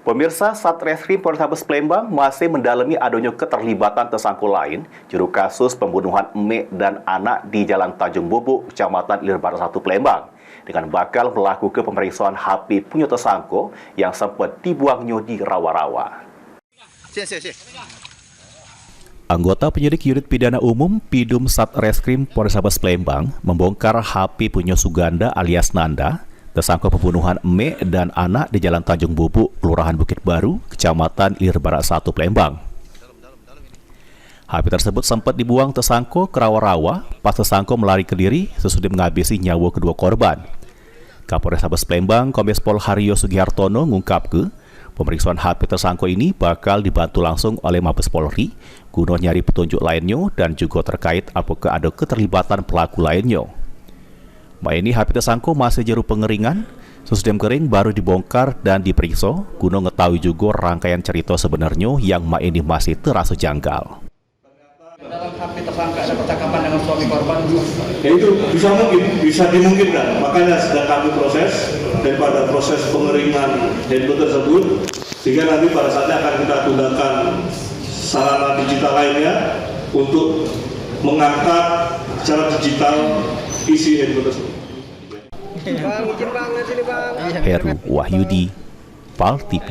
Pemirsa, Satreskrim Polrestabes Palembang masih mendalami adanya keterlibatan tersangka lain juru kasus pembunuhan emak dan anak di Jalan Tanjung Bubuk, Kecamatan Ilir Barat 1 Palembang, dengan bakal melakukan pemeriksaan HP punya tersangka yang sempat dibuangnya di rawa-rawa. Anggota penyidik unit pidana umum Pidum Satreskrim Polrestabes Palembang membongkar HP punya Suganda alias Nanda, tersangka pembunuhan emak dan anak di Jalan Tanjung Bubuk, Kelurahan Bukit Baru, Kecamatan Ilir Barat 1 Palembang. HP tersebut sempat dibuang tersangka ke rawa-rawa pas tersangka melari ke diri sesudah menghabisi nyawa kedua korban. Kapolrestabes Palembang Kombes Pol Haryo Sugihartono mengungkapkan pemeriksaan HP tersangka ini bakal dibantu langsung oleh Mabes Polri guna nyari petunjuk lainnya dan juga terkait apakah ada keterlibatan pelaku lainnya. Ini HP tersangka masih jeru pengeringan, sesudah kering baru dibongkar dan diperiksa guna mengetahui juga rangkaian cerita sebenarnya yang ini masih terasa janggal. Dalam HP tersangka ada percakapan dengan suami korban. Ya itu bisa dimungkinkan, makanya sedang kami proses daripada proses pengeringan handphone tersebut, sehingga nanti pada saatnya akan kita gunakan sarana digital lainnya untuk mengangkat secara digital isi handphone tersebut. Heru Wahyudi, PAL TV.